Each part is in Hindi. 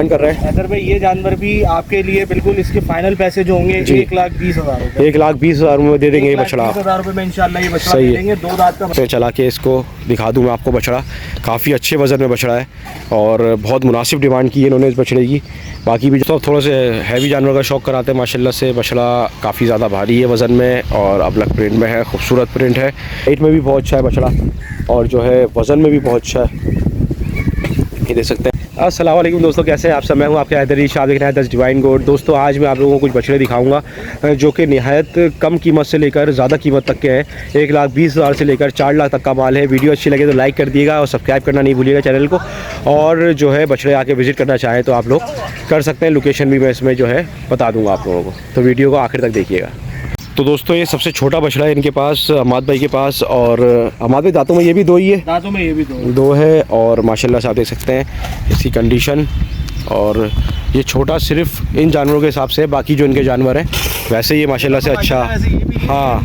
कर रहे हैं अगर भाई ये जानवर भी आपके लिए बिल्कुल इसके फाइनल पैसे जो होंगे 1,20,000 रुपये, 1,20,000 में दे देंगे ये बछड़ा। 1,20,000 रुपये में इंशाल्लाह ये बछड़ा दे देंगे। 2 दांत का मैं चला के इसको दिखा दूँ मैं आपको बछड़ा। काफ़ी अच्छे वज़न में बछड़ा है और बहुत मुनासिब डिमांड की है इन्होंने इस बछड़े की। बाकी भी तो थोड़ा से हैवी जानवर का शौक़ कराते हैं माशाल्लाह से। बछड़ा काफ़ी ज़्यादा भारी है वज़न में और अबलग प्रिंट में है, खूबसूरत प्रिंट है। वेट में भी बहुत अच्छा है बछड़ा और जो है वज़न में भी बहुत अच्छा है, ये देख सकते हैं। अस्सलाम वालेकुम दोस्तों, कैसे हैं आप सब? मैं हूं आपके हैदरी शाह, देख रहे हैं 10 डिवाइन गोड। दोस्तों आज मैं आप लोगों को कुछ बछड़े दिखाऊंगा जो कि निहायत कम कीमत से लेकर ज़्यादा कीमत तक के हैं। 1,20,000 से लेकर 4 लाख तक का माल है। वीडियो अच्छी लगे तो लाइक कर दिएगा और सब्सक्राइब करना नहीं भूलिएगा चैनल को। और जो है बछड़े आके विज़िट करना चाहें तो आप लोग कर सकते हैं। लोकेशन भी मैं इसमें जो है बता दूँगा आप लोगों को, तो वीडियो को आखिर तक देखिएगा। तो दोस्तों ये सबसे छोटा बछड़ा है इनके पास, अहमद भाई के पास। और अहमद भाई दांतों में ये भी 2 ही है? दांतों में ये भी 2 है और माशाल्लाह से आप देख सकते हैं इसकी कंडीशन। और ये छोटा सिर्फ इन जानवरों के हिसाब से, बाकी जो इनके जानवर हैं वैसे ये माशाल्लाह से अच्छा, हाँ इन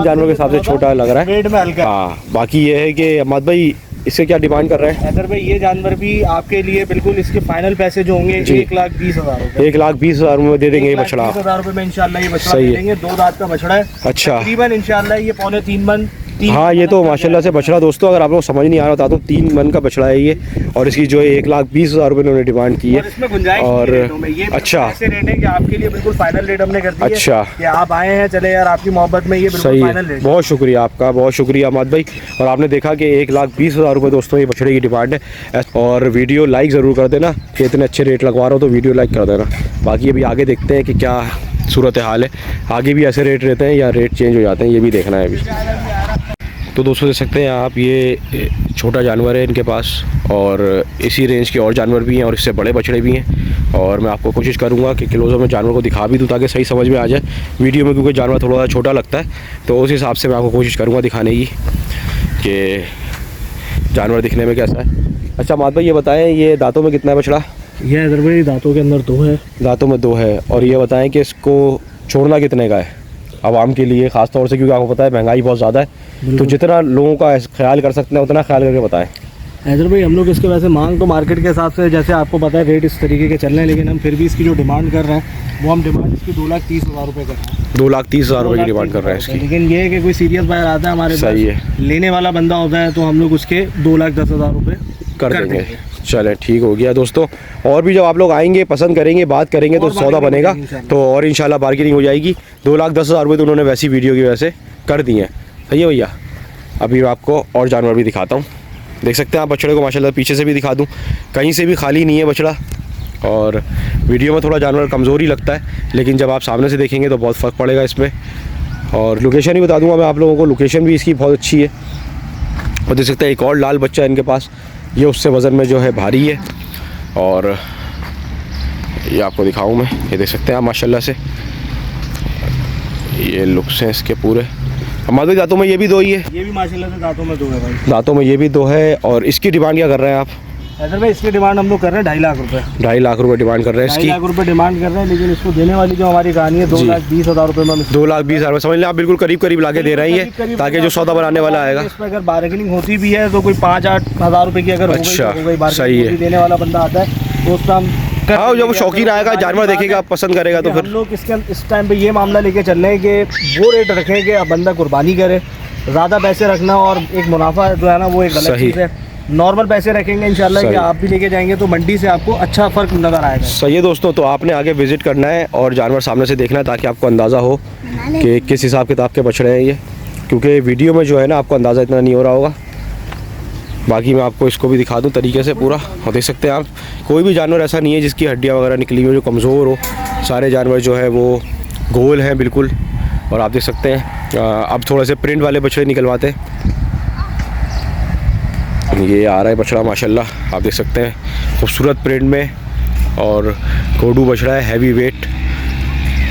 जानवरों के हिसाब से छोटा लग रहा है। हाँ बाकी ये है कि अहमद भाई इससे क्या डिमांड कर रहे हैं? अगर भाई ये जानवर भी आपके लिए बिल्कुल इसके फाइनल पैसे जो होंगे 1,20,000 रुपये, 1,20,000 में दे देंगे ये बछड़ा। 1,20,000 रुपये में इंशाल्लाह ये बछड़ा दे देंगे। 2 दांत का बछड़ा है। अच्छा, तकरीबन इंशाल्लाह ये 3.25 मन। हाँ ये तो माशाल्लाह से बछड़ा दोस्तों, अगर आप लोग समझ नहीं आ रहा था तो 3 मन का बछड़ा है ये। और इसकी जो है 1,20,000 रुपये उन्होंने डिमांड की है। और इसमें गुंजाइश और ये अच्छा ऐसे रेट है कि आपके लिए बिल्कुल फाइनल रेट हमने कर दिया। अच्छा कि आप आए हैं, चले यार आपकी मोहब्बत में ये बिल्कुल फाइनल रेट। बहुत शुक्रिया आपका, बहुत शुक्रिया अहमद भाई। और आपने देखा कि 1,20,000 रुपये दोस्तों ये बछड़े की डिमांड है। और वीडियो लाइक ज़रूर कर देना कि इतने अच्छे रेट लगवा रहा हो तो वीडियो लाइक कर देना। बाकी अभी आगे देखते हैं कि क्या सूरत हाल है, आगे भी ऐसे रेट रहते हैं या रेट चेंज हो जाते हैं, ये भी देखना है अभी। तो दोस्तों देख सकते हैं आप ये छोटा जानवर है इनके पास और इसी रेंज के और जानवर भी हैं और इससे बड़े बछड़े भी हैं। और मैं आपको कोशिश करूंगा कि क्लोज़र में जानवर को दिखा भी दूँ ताकि सही समझ में आ जाए वीडियो में, क्योंकि जानवर थोड़ा सा छोटा लगता है तो उस हिसाब से मैं आपको कोशिश करूँगा दिखाने की कि जानवर दिखने में कैसा है। अच्छा माद भाई ये बताएँ ये दांतों में कितना है बछड़ा? ये इधर भाई दांतों के अंदर 2 है। दांतों में 2 है। और ये बताएँ कि इसको छोड़ना कितने का है आवाम के लिए, ख़ास तौर से क्योंकि आपको पता है महंगाई बहुत ज़्यादा है, तो जितना लोगों का ख्याल कर सकते हैं उतना ख्याल करके बताएं। हैदर भाई हम लोग इसके वैसे मांग तो मार्केट के हिसाब से जैसे आपको पता है रेट इस तरीके के चल रहे हैं, लेकिन हम फिर भी इसकी जो डिमांड कर रहे हैं वो हम डिमांड इसकी 2,30,000 रुपये कर रहे हैं। 2,30,000 रुपये की डिमांड कर रहे हैं इसकी। लेकिन ये है कि कोई सीरियस बायर आता है हमारे सही है, लेने वाला बंदा होता है तो हम लोग उसके 2,10,000 रुपये कर देंगे। चले ठीक हो गया दोस्तों। और भी जब आप लोग आएंगे पसंद करेंगे बात करेंगे तो सौदा बनेगा तो और इंशाल्लाह बार्गेनिंग हो जाएगी। 2,10,000 रुपये तो उन्होंने वैसी वीडियो की वजह से कर दिए हैं। सही है भैया। अभी मैं आपको और जानवर भी दिखाता हूँ, देख सकते हैं आप बछड़े को माशाल्लाह। पीछे से भी दिखा दूँ, कहीं से भी खाली नहीं है बछड़ा। और वीडियो में थोड़ा जानवर कमज़ोर ही लगता है, लेकिन जब आप सामने से देखेंगे तो बहुत फ़र्क पड़ेगा इसमें। और लोकेशन ही बता दूँगा मैं आप लोगों को, लोकेशन भी इसकी बहुत अच्छी है। और देख सकते हैं एक और लाल बच्चा है इनके पास, ये उससे वज़न में जो है भारी है। और ये आपको दिखाऊं मैं, ये देख सकते हैं आप माशाल्लाह से, ये लुक्स हैं इसके पूरे। हमारे भी दांतों में ये भी 2 ही है? ये भी माशाल्लाह से दांतों में 2 है भाई। दांतों में ये भी 2 है। और इसकी डिमांड क्या कर रहे हैं आप? अगर भाई इसकी डिमांड हम लोग कर रहे हैं 2.5 लाख रुपये। 2.5 लाख रुपये डिमांड कर रहे हैं इसकी। 2.5 लाख रुपये डिमांड कर रहे हैं, लेकिन इसको देने वाली जो हमारी कहानी है 2,20,000 रुपये में। 2,20,000 रुपये समझ लें आप, बिल्कुल करीब करीब लाके दे रही है ताकि जो सौदा बनाने वाला आएगा इस पर अगर बार्गेनिंग होती भी है तो कोई 5-8 हज़ार रुपये की अगर अच्छा हो गई, सही है, देने वाला बंदा आता है तो उस टाइम हाँ जब शौकीन आएगा जानवर देखेगा पसंद करेगा तो फिर हम लोग इस टाइम पे ये मामला लेके चल रहे हैं कि वो रेट रखें कि अब बंदा कुर्बानी करे। ज़्यादा पैसे रखना और एक मुनाफा जो है ना वो एक गलत चीज़ है। नॉर्मल पैसे रखेंगे इंशाल्लाह कि आप भी लेके जाएंगे तो मंडी से आपको अच्छा फ़र्क नज़र आएगा। सही है दोस्तों। तो आपने आगे विज़िट करना है और जानवर सामने से देखना है ताकि आपको अंदाज़ा हो कि किस हिसाब किताब के बछड़े हैं ये, क्योंकि वीडियो में जो है ना आपको अंदाज़ा इतना नहीं हो रहा होगा। बाकी मैं आपको इसको भी दिखा दूं तरीके से पूरा। और देख सकते हैं आप कोई भी जानवर ऐसा नहीं है जिसकी हड्डियाँ वगैरह निकली हुई जो कमज़ोर हो, सारे जानवर जो है वो गोल हैं बिल्कुल। और आप देख सकते हैं अब थोड़े से प्रिंट वाले बछड़े निकलवाते हैं। ये आ रहा है बछड़ा माशाल्लाह, आप देख सकते हैं खूबसूरत प्रिंट में और कोडू बछड़ा है, हैवी वेट।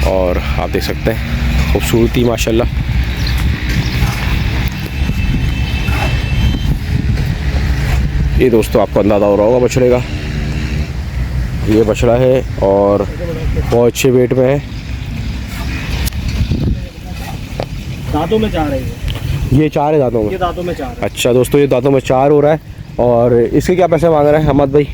और आप देख सकते हैं खूबसूरती माशाल्लाह। ये दोस्तों आपको अंदाज़ा हो रहा होगा बछड़े का, ये बछड़ा है और बहुत अच्छे वेट में है। दांतों में 4 है ये 4 है दांतों में में 4 है। अच्छा दोस्तों ये दांतों में 4 हो रहा है। और इसके क्या पैसे मांग रहे हैं अहमद भाई?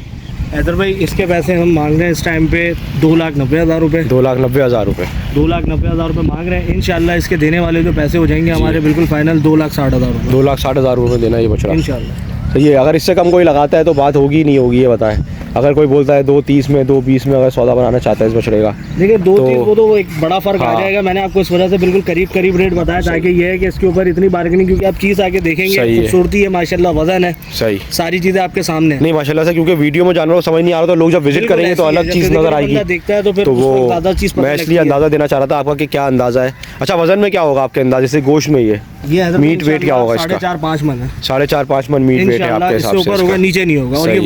हैदर भाई इसके पैसे हम मांग रहे हैं इस टाइम पे 2,90,000 रुपये। 2,90,000 रुपये। 2,90,000 रुपये मांग रहे हैं। इंशाल्लाह इसके देने वाले जो पैसे हो जाएंगे हमारे बिल्कुल फाइनल 2,60,000 रुपये। 2,60,000 रुपये देना ये बछड़ा इंशाल्लाह। सही है। अगर इससे कम कोई लगाता है तो बात होगी नहीं होगी, ये बताएं। अगर कोई बोलता है 2,30 में 2,20 में अगर सौदा बनाना चाहता है इस बछड़े का, देखिए 2,30 वो तो एक बड़ा फर्क आ हाँ। जाएगा। मैंने आपको इस वजह से बिल्कुल करीब रेट बताया ताकि ये है कि इसके ऊपर इतनी बार्गेनिंग, क्योंकि आप चीज़ आके देखेंगे खूबसूरती है माशाल्लाह, वजन है, सही सारी चीज़ें आपके सामने है। नहीं माशाल्लाह से, क्योंकि वीडियो में जानवरों को समझ नहीं आ रहा तो लोग जब विजिट करेंगे तो अलग चीज़ नजर आएगी, देखता है तो फिर तो वो ज़्यादा चीज़ मैं इसलिए अंदाज़ा देना चाह रहा था आपका कि क्या अंदाज़ा है। अच्छा, वजन में क्या होगा आपके अंदाजे से? गोश्त में ये मीट वेट क्या होगा इसका? 4.5 मन है। 4.5 मन मीट वेट है आपके हिसाब से? ऊपर होगा नीचे नहीं होगा। और ये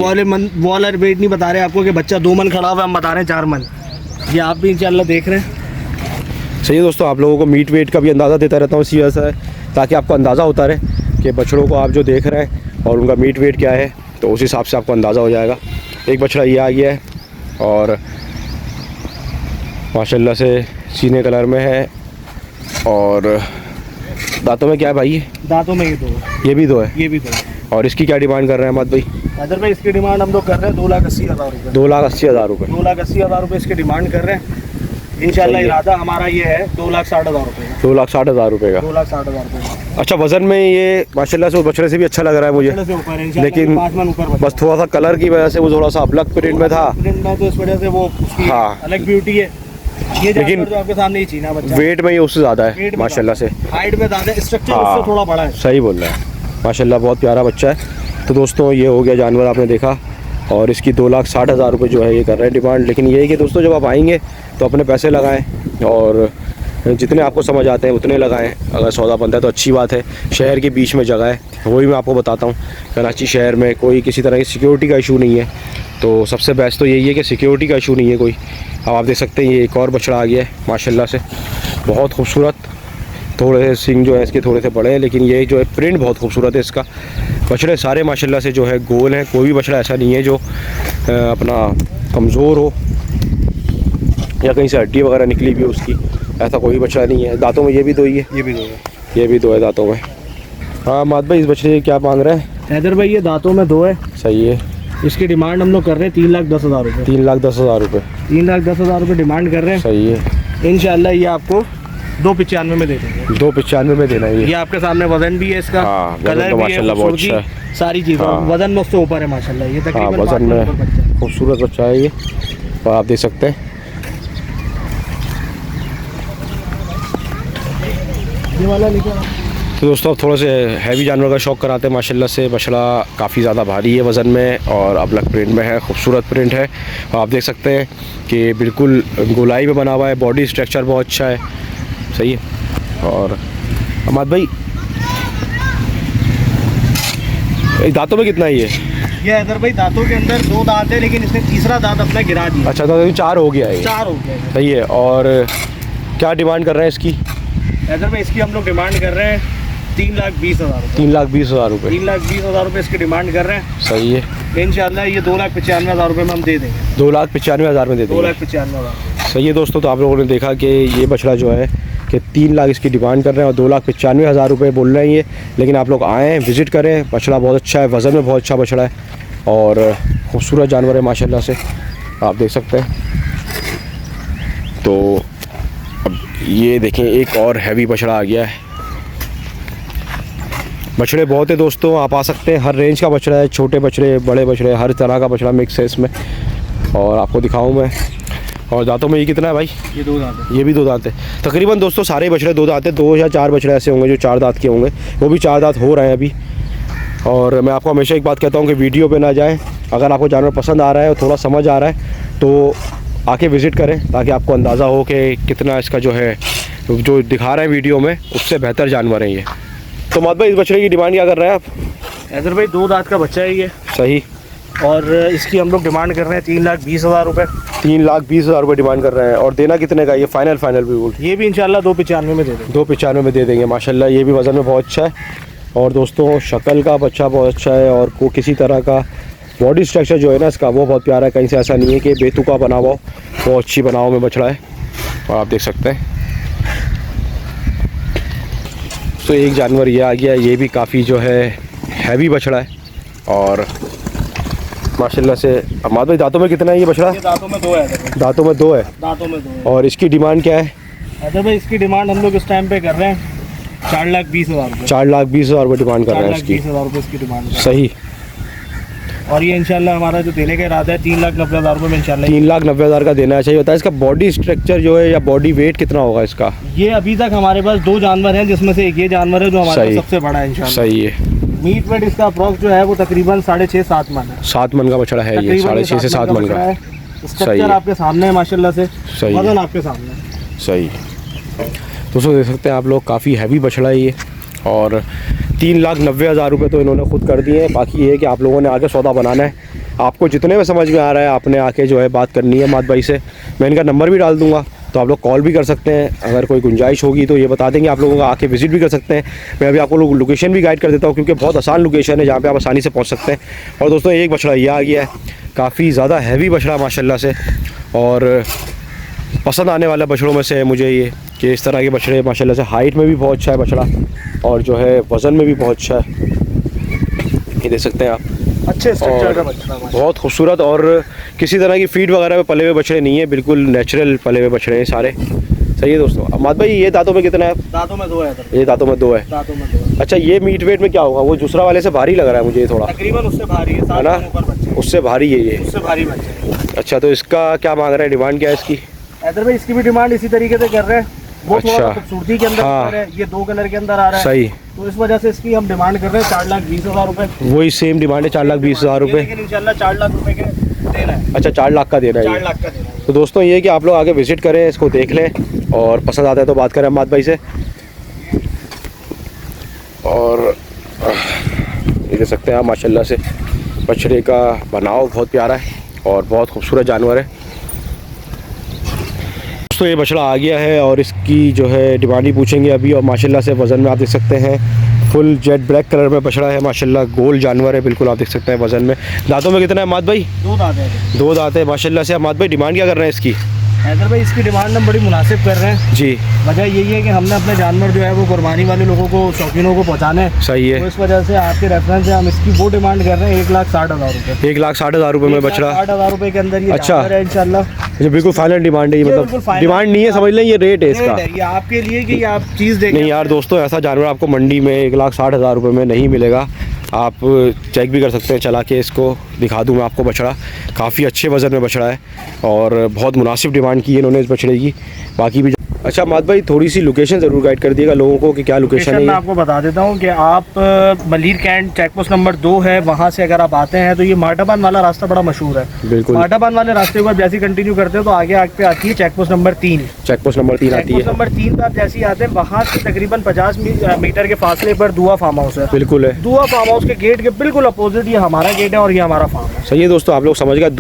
वॉलर वेट नहीं बता रहे आपको कि बच्चा 2 मन खड़ा हुआ, हम बता रहे हैं 4 मन। ये आप भी इंशाल्लाह देख रहे हैं। सही है दोस्तों, आप लोगों को मीट वेट का भी अंदाज़ा देता रहता हूँ इसी वजह से, ताकि आपको अंदाज़ा होता रहे कि बछड़ों को आप जो देख रहे हैं और उनका मीट वेट क्या है, तो उस हिसाब से आपको अंदाज़ा हो जाएगा। एक बछड़ा ये आ गया है और माशाल्लाह से सीने कलर में है। और दांतों में क्या है भाई? दांतों में ये 2 है। ये भी 2 है? ये भी 2 है। और इसकी क्या डिमांड कर रहे हैं अहमद भाई? हैदर भाई इसकी डिमांड हम लोग कर रहे हैं 2,80,000 रुपये। 2,80,000 रुपये। 2,80,000 रुपये इसकी डिमांड कर रहे हैं। इंशाल्लाह इरादा हमारा ये है 2,60,000 रुपये का। 2,60,000 रुपये का। 2,60,000 रुपये का। अच्छा, वजन में ये माशाल्लाह से उस बछड़े से भी अच्छा लग रहा है मुझे, लेकिन 5 मन ऊपर बस थोड़ा सा कलर की वजह से वो थोड़ा सा अलग प्रिंट में था। प्रिंट में तो इस वजह से वो हाँ। अलग ब्यूटी है। ये लेकिन जो आपके सामने ही चीना बच्चा, वेट में ये उससे ज़्यादा है माशाल्लाह से, हाइट में ज़्यादा, स्ट्रक्चर हाँ। उससे थोड़ा बड़ा है। सही बोल रहा है माशाल्लाह, बहुत प्यारा बच्चा है। तो दोस्तों ये हो गया जानवर आपने देखा, और इसकी 2,60,000 रुपये जो है ये कर रहे हैं डिमांड। लेकिन ये है कि दोस्तों जब आप आएंगे तो अपने पैसे लगाएं और जितने आपको समझ आते हैं उतने लगाएं। अगर सौदा बनता है तो अच्छी बात है। शहर के बीच में जगह है, वही मैं आपको बताता हूँ। कराची शहर में कोई किसी तरह की सिक्योरिटी का इशू नहीं है, तो सबसे बेस्ट तो यही है कि सिक्योरिटी का इशू नहीं है कोई। अब आप देख सकते हैं ये एक और बछड़ा आ गया है माशाल्लाह से, बहुत खूबसूरत। थोड़े से सिंग जो है इसके थोड़े से बड़े हैं, लेकिन ये जो है प्रिंट बहुत खूबसूरत है इसका। बछड़े सारे माशाल्लाह से जो है गोल हैं, कोई भी बछड़ा ऐसा नहीं है जो अपना कमज़ोर हो या कहीं से हड्डी वगैरह निकली भी हो उसकी, ऐसा कोई बछड़ा नहीं है। दांतों में ये भी 2 ही है? ये भी 2 है। ये भी 2 है दांतों में। हाँ माद भाई, इस बछड़े क्या मांग रहे हैं? हैदर भाई ये दांतों में 2 है। सही है। इसकी डिमांड हम लोग कर रहे हैं 3,10,000 रुपये। 3,10,000 रुपये। 3,10,000 रुपये डिमांड कर रहे हैं। सही है। इंशाल्लाह ये आपको 2,95 में दे देंगे। 2,95 में देना है ये आपके सामने। वजन भी है इसका, हाँ, कलर तो भी माशाल्लाह है, बहुत अच्छा है। सारी चीज़ें। हाँ। वजन में उससे ऊपर है माशाल्लाह। ये हाँ, तकरीबन वजन 5 मन में ऊपर बच्चा है। खूबसूरत बच्चा है ये, और आप देख सकते हैं। ये वाला निकला। तो दोस्तों अब थोड़ा से हैवी जानवर का शौक़ कराते हैं माशाल्लाह से। बछड़ा काफ़ी ज़्यादा भारी है वज़न में और अलग प्रिंट में है, खूबसूरत प्रिंट है। और आप देख सकते हैं कि बिल्कुल गोलाई में बना हुआ है, बॉडी स्ट्रक्चर बहुत अच्छा है। सही है। और अहमद भाई दांतों में कितना ही है ये? हैदर भाई दांतों के अंदर 2 दांत है, लेकिन इसने तीसरा दांत अपना गिरा दिया। अच्छा, तो 4 हो गया है। 4 हो गया है। सही है। और क्या डिमांड कर रहे हैं इसकी? हैदर भाई इसकी हम लोग डिमांड कर रहे हैं 3,20,000 रुपये। 3,20,000 रुपये। 3,20,000 रुपये इसकी डिमांड कर रहे हैं। सही है। इंशाल्लाह ये 2,95,000 रुपये में हम दे देंगे। 2,95,000 में दे देंगे। 2,95,000। सही है दोस्तों, तो आप लोगों ने देखा कि ये बछड़ा जो है कि 3 लाख इसकी डिमांड कर रहे हैं और 2,95,000 रुपये बोल रहे हैं ये। लेकिन आप लोग आएँ, विज़िट करें। बछड़ा बहुत अच्छा है, वज़न में बहुत अच्छा बछड़ा है और खूबसूरत जानवर है माशाल्लाह से, आप देख सकते हैं। तो अब ये देखें एक और हैवी बछड़ा आ गया है। बछड़े बहुत है दोस्तों, आप आ सकते हैं। हर रेंज का बछड़ा है, छोटे बछड़े, बड़े बछड़े, हर तरह का बछड़ा मिक्स है इसमें। और आपको दिखाऊं मैं। और दांतों में ये कितना है भाई? ये 2 दांत है। ये भी 2 दांत है। तकरीबन दोस्तों सारे बछड़े 2 दांत है। 2 या 4 बछड़े ऐसे होंगे जो 4 दांत के होंगे, वो भी 4 दांत हो रहे हैं अभी। और मैं आपको हमेशा एक बात कहता हूँ कि वीडियो पे ना जाएं। अगर आपको जानवर पसंद आ रहा है और थोड़ा समझ आ रहा है तो आके विज़िट करें, ताकि आपको अंदाज़ा हो कि कितना इसका जो है, जो दिखा रहे हैं वीडियो में उससे बेहतर जानवर हैं ये। तो माद भाई इस बछड़े की डिमांड क्या कर रहे हैं आप? हैदर भाई 2 दांत का बच्चा है ये। सही। और इसकी हम लोग डिमांड कर रहे हैं 3,20,000 रुपये। 3,20,000 रुपये डिमांड कर रहे हैं। और देना कितने का ये? फाइनल बिल्कुल ये भी इंशाल्लाह 2,95 में दे देंगे। 2,95 में दे देंगे माशाल्लाह। ये भी वज़न में बहुत अच्छा है और दोस्तों शक्ल का बच्चा बहुत अच्छा है और को किसी तरह का बॉडी स्ट्रक्चर जो है ना इसका वो बहुत प्यारा है। कहीं से ऐसा नहीं है कि बेतुका बना हुआ, बहुत अच्छी बनाव में बछड़ा है और आप देख सकते हैं। तो एक जानवर ये आ गया, ये भी काफ़ी जो है हैवी बछड़ा है और माशाल्लाह से। अहमद भाई दांतों में कितना है ये बछड़ा? ये दांतों में 2 है हैदर दांतों में 2 है। भाई, दांतों में 2 है। और इसकी डिमांड क्या है? हैदर भाई इसकी डिमांड हम लोग इस टाइम पे कर रहे हैं 4,20,000 रुपये। 4,20,000 रुपये डिमांड कर रहे हैं इसकी। 4,20,000 रुपये इसकी डिमांड है। सही। और ये इंशाल्लाह हमारा जो देने का इरादा है 3,90,000 रुपये में इंशाल्लाह। 3,90,000 का देना चाहिए होता है। इसका बॉडी स्ट्रक्चर जो है या बॉडी वेट कितना होगा इसका? ये अभी तक हमारे पास 2 जानवर हैं जिसमें से एक ये जानवर है जो हमारे सही। पास सबसे बड़ा है इंशाल्लाह। सही है। मीट वेट इसका अप्रॉक्स जो है वो तकरीबन 6.5-7 मन है। 7 मन का बछड़ा है ये, तकरीबन 6.5 से 7 मन का। है। सही स्ट्रक्चर है। आपके सामने है माशाल्लाह से। सही है। वजन आपके सामने है। सही। दोस्तों देख सकते हैं आप लोग, काफ़ी हैवी बछड़ा है ये। और 3,90,000 रुपये तो इन्होंने खुद कर दिए हैं। बाकी ये है कि आप लोगों ने आगे सौदा बनाना है। आपको जितने में समझ में आ रहा है आपने आके जो है बात करनी है अहमद भाई से। मैं इनका नंबर भी डाल दूंगा, तो आप लोग कॉल भी कर सकते हैं। अगर कोई गुंजाइश होगी तो ये बता देंगे, आप लोगों का आके विजिट भी कर सकते हैं। मैं अभी आपको लोकेशन भी गाइड कर देता हूँ, क्योंकि बहुत आसान लोकेशन है जहाँ पे आप आसानी से पहुँच सकते हैं। और दोस्तों एक बछड़ा ये आ गया है, काफ़ी ज़्यादा हैवी बछड़ा माशाल्लाह से। और पसंद आने वाले बछड़ों में से है मुझे ये, कि इस तरह के बछड़े माशाल्लाह से हाइट में भी बहुत अच्छा है बछड़ा, और जो है वज़न में भी बहुत अच्छा है। ये देख सकते हैं आप, अच्छे स्ट्रक्चर और का बछड़ा है। बहुत खूबसूरत। और किसी तरह की फीड वगैरह में पले हुए बछड़े नहीं है, बिल्कुल नेचुरल पले हुए बछड़े हैं सारे। सही है दोस्तों। अहमद भाई ये दांतों में कितना है? दांतों में 2 है हैदर। ये दांतों में 2 है। दांतों में 2 है। अच्छा, ये मीट वेट में क्या होगा? वो दूसरा वाले से भारी लग रहा है मुझे ये थोड़ा, तकरीबन उससे भारी है, है 7 ना? मन ऊपर बच्चे हैं। उससे भारी है ये। उससे भारी बच्चे हैं। अच्छा, तो इसका क्या मांग रहा है, डिमांड क्या है इसकी? हैदर भाई इसकी भी डिमांड इसी तरीके से कर रहे हैं। वो अच्छा। थोड़ा खूबसूरती के अंदर हाँ। है, ये 2 कलर के अंदर आ रहा है। सही। तो इस वजह से इसकी हम डिमांड कर रहे हैं 4,20,000 रुपये। वही सेम डिमांड है, 4,20,000 रुपये। लेकिन इंशाल्लाह 4 लाख रुपए के देना है। अच्छा, 4 लाख का देना है 4 ये। लाख का देना है। तो दोस्तों ये है कि आप लोग आगे विजिट करें, इसको देख लें, और पसंद आता है तो बात करें अहमद भाई से। और ये देख सकते हैं आप माशाल्लाह से, बछड़े का बनाव बहुत प्यारा है और बहुत खूबसूरत जानवर है। दोस्तों ये बछड़ा आ गया है और इसकी जो है डिमांड ही पूछेंगे अभी। और माशाल्लाह से वज़न में आप देख सकते हैं फुल जेट ब्लैक कलर में बछड़ा है माशाल्लाह, गोल जानवर है बिल्कुल। आप देख सकते हैं वज़न में। दांतों में कितना है अहमद भाई? 2 दांत है। 2 दांत है माशाल्लाह से। अहमद भाई डिमांड क्या कर रहे हैं इसकी? हैदर भाई इसकी डिमांड हम बड़ी मुनासिब कर रहे हैं। जी। वजह यही है कि हमने अपने जानवर जो है वो कुर्बानी वाले लोगों को, शौकीनों को पहुँचाने हैं। सही है। तो इस वजह से आपके रेफरेंस से हम इसकी वो डिमांड कर रहे हैं 1,60,000 रुपये। 1,60,000 रुपये में बछड़ा। 1,60,000 रुपये के अंदर ये अच्छा। जानवर है इंशाल्लाह। ये बिल्कुल फाइनल डिमांड है ये, बिल्कुल मतलब final डिमांड नहीं है, समझ लें ये रेट है रेट इसका। है ये आपके लिए कि ये आप चीज़ देखें। नहीं यार दोस्तों, ऐसा जानवर आपको मंडी में 1,60,000 रुपये में नहीं मिलेगा। आप चेक भी कर सकते हैं चला के, इसको दिखा दूँ मैं आपको बछड़ा। काफ़ी अच्छे वज़न में बछड़ा है और बहुत मुनासिब डिमांड की है इन्होंने इस बछड़े की। बाकी भी अच्छा अहमद भाई थोड़ी सी लोकेशन ज़रूर गाइड कर दिएगा लोगों को कि क्या लोकेशन है। मैं आपको बता देता हूँ कि आप Malir cantt check post number 2 है, वहाँ से अगर आप आते हैं तो ये माटाबान वाला रास्ता बड़ा मशहूर है। बिल्कुल। माटाबान वाले रास्ते को आप जैसे कंटिन्यू करते हो तो आगे पे आती है check post number 3। Check post number 3 आती है। नंबर 3 पे आप जैसे ही आते हैं वहाँ से तकरीबन 50 मीटर के फासले पर दुआ फार्म हाउस है। बिल्कुल है। दुआ फार्म हाउस के गेट के बिल्कुल अपोजिट ये हमारा गेट है और ये हमारा फार्म है। सही है दोस्तों, आप लोग समझ गए।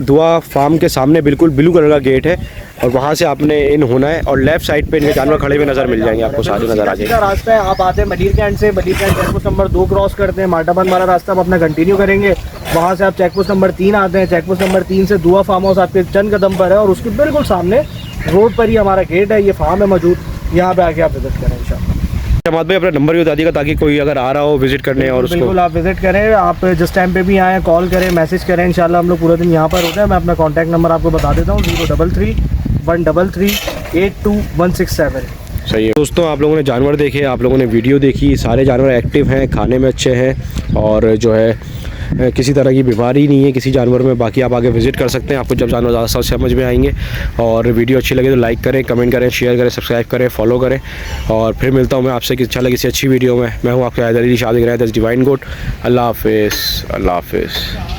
दुआ फार्म के सामने बिल्कुल ब्लू कलर का गेट है और वहाँ से आपने इन होना है और लेफ्ट साइड पे इनके जानवर खड़े हुए नज़र मिल जाएंगे आपको, सारे नज़र आ सीधा जाएंगे। रास्ता है। आप आते हैं मलीर कैंट से, Malir cantt check post number 2 cross करते हैं, माटाबान वाला रास्ता आप अपना कंटिन्यू करेंगे। वहाँ से आप चेक पोस्ट नंबर 3 आते हैं। चेक पोस्ट नंबर 3 से दुआ फार्म हाउस आपके चंद कदम पर है और उसके बिल्कुल सामने रोड पर ही हमारा गेट है, ये फार्म है मौजूद। यहाँ पे आके आप विजिट करें इंशाल्लाह। अहमद भाई अपना नंबर भी बता दीजिएगा ताकि कोई अगर आ रहा हो विजिट करने और उसको। बिल्कुल आप विजिट करें, आप जिस टाइम पे भी आएँ कॉल करें, मैसेज करें, इंशाल्लाह हम लोग पूरे दिन यहाँ पर होते हैं। मैं अपना कॉन्टैक्ट नंबर आपको बता देता हूँ 033 133 82167। सही है दोस्तों, आप लोगों ने जानवर देखे, आप लोगों ने वीडियो देखी, सारे जानवर एक्टिव हैं, खाने में अच्छे हैं और जो है किसी तरह की बीमारी नहीं है किसी जानवर में। बाकी आप आगे विजिट कर सकते हैं, आपको जब जानवर ज़्यादा समझ में आएंगे। और वीडियो अच्छी लगे तो लाइक करें, कमेंट करें, शेयर करें, सब्सक्राइब करें, फॉलो करें। और फिर मिलता हूँ मैं आपसे कि अच्छा लगे किसी अच्छी वीडियो में। मैं हूँ आपके हैदर अली शाह, देख रहे हैं द डिवाइन गोट। अल्लाह हाफिज़। अल्लाह हाफिज़।